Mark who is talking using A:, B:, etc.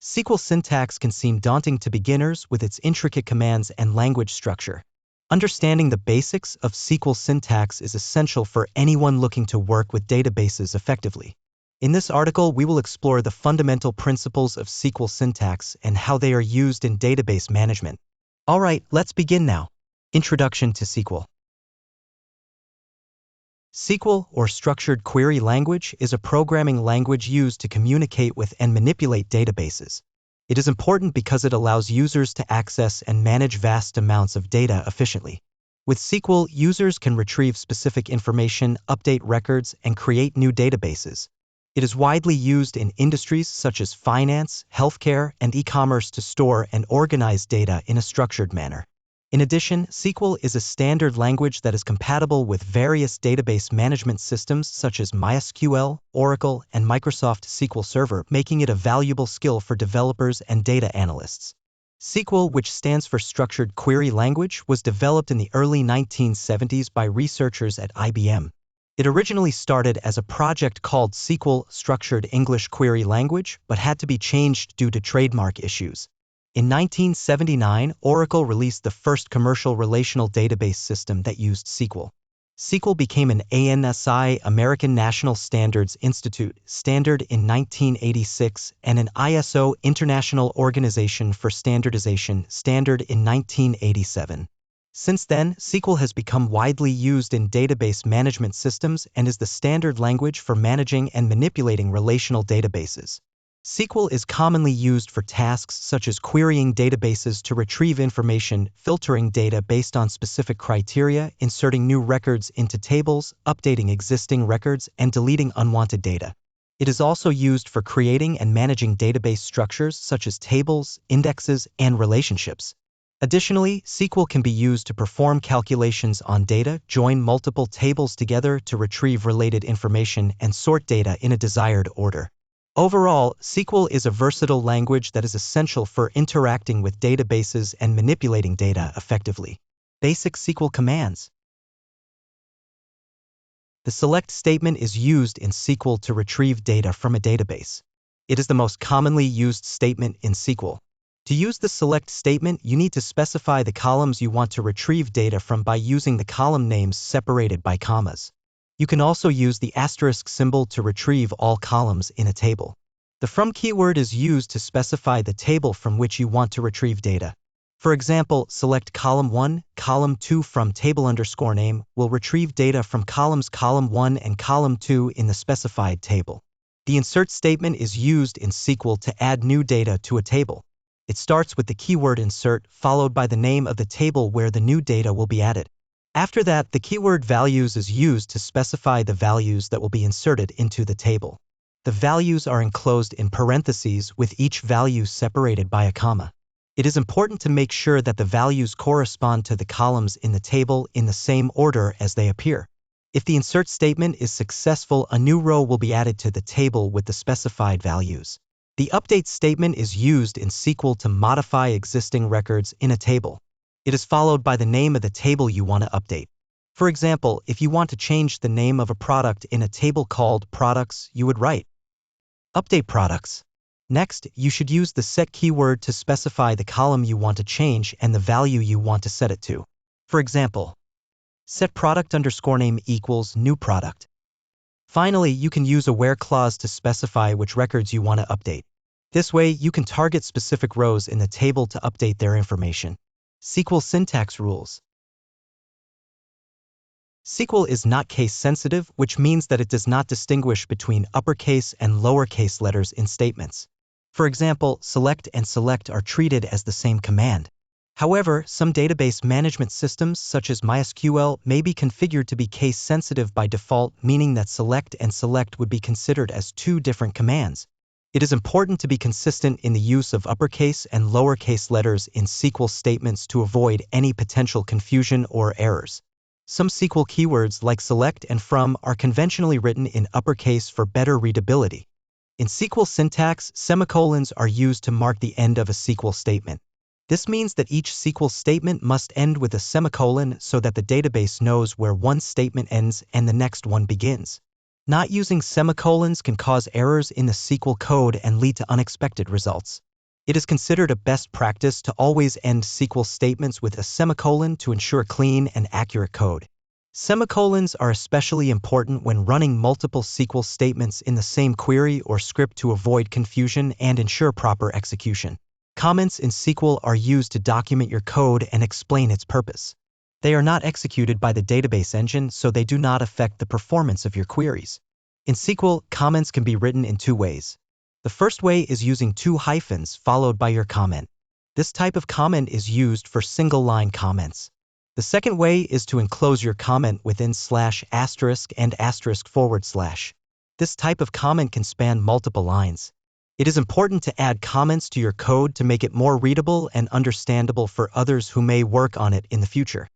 A: SQL syntax can seem daunting to beginners with its intricate commands and language structure. Understanding the basics of SQL syntax is essential for anyone looking to work with databases effectively. In this article, we will explore the fundamental principles of SQL syntax and how they are used in database management. Alright, let's begin now. Introduction to SQL. SQL, or Structured Query Language, is a programming language used to communicate with and manipulate databases. It is important because it allows users to access and manage vast amounts of data efficiently. With SQL, users can retrieve specific information, update records, and create new databases. It is widely used in industries such as finance, healthcare, and e-commerce to store and organize data in a structured manner. In addition, SQL is a standard language that is compatible with various database management systems such as MySQL, Oracle, and Microsoft SQL Server, making it a valuable skill for developers and data analysts. SQL, which stands for Structured Query Language, was developed in the early 1970s by researchers at IBM. It originally started as a project called SQL Structured English Query Language, but had to be changed due to trademark issues. In 1979, Oracle released the first commercial relational database system that used SQL. SQL became an ANSI American National Standards Institute standard in 1986 and an ISO International Organization for Standardization standard in 1987. Since then, SQL has become widely used in database management systems and is the standard language for managing and manipulating relational databases. SQL is commonly used for tasks such as querying databases to retrieve information, filtering data based on specific criteria, inserting new records into tables, updating existing records, and deleting unwanted data. It is also used for creating and managing database structures such as tables, indexes, and relationships. Additionally, SQL can be used to perform calculations on data, join multiple tables together to retrieve related information, and sort data in a desired order. Overall, SQL is a versatile language that is essential for interacting with databases and manipulating data effectively. Basic SQL commands. The select statement is used in SQL to retrieve data from a database. It is the most commonly used statement in SQL. To use the select statement, you need to specify the columns you want to retrieve data from by using the column names separated by commas. You can also use the asterisk symbol to retrieve all columns in a table. The from keyword is used to specify the table from which you want to retrieve data. For example, select column 1, column 2 from table_name will retrieve data from columns column 1 and column 2 in the specified table. The insert statement is used in SQL to add new data to a table. It starts with the keyword insert, followed by the name of the table where the new data will be added. After that, the keyword values is used to specify the values that will be inserted into the table. The values are enclosed in parentheses with each value separated by a comma. It is important to make sure that the values correspond to the columns in the table in the same order as they appear. If the insert statement is successful, a new row will be added to the table with the specified values. The update statement is used in SQL to modify existing records in a table. It is followed by the name of the table you want to update. For example, if you want to change the name of a product in a table called Products, you would write Update Products. Next, you should use the set keyword to specify the column you want to change and the value you want to set it to. For example, set product_name equals new product. Finally, you can use a where clause to specify which records you want to update. This way, you can target specific rows in the table to update their information. SQL syntax rules. SQL is not case-sensitive, which means that it does not distinguish between uppercase and lowercase letters in statements. For example, select and select are treated as the same command. However, some database management systems, such as MySQL, may be configured to be case-sensitive by default, meaning that select and select would be considered as two different commands. It is important to be consistent in the use of uppercase and lowercase letters in SQL statements to avoid any potential confusion or errors. Some SQL keywords like select and from are conventionally written in uppercase for better readability. In SQL syntax, semicolons are used to mark the end of a SQL statement. This means that each SQL statement must end with a semicolon so that the database knows where one statement ends and the next one begins. Not using semicolons can cause errors in the SQL code and lead to unexpected results. It is considered a best practice to always end SQL statements with a semicolon to ensure clean and accurate code. Semicolons are especially important when running multiple SQL statements in the same query or script to avoid confusion and ensure proper execution. Comments in SQL are used to document your code and explain its purpose. They are not executed by the database engine, so they do not affect the performance of your queries. In SQL, comments can be written in two ways. The first way is using two hyphens followed by your comment. This type of comment is used for single-line comments. The second way is to enclose your comment within /* and */. This type of comment can span multiple lines. It is important to add comments to your code to make it more readable and understandable for others who may work on it in the future.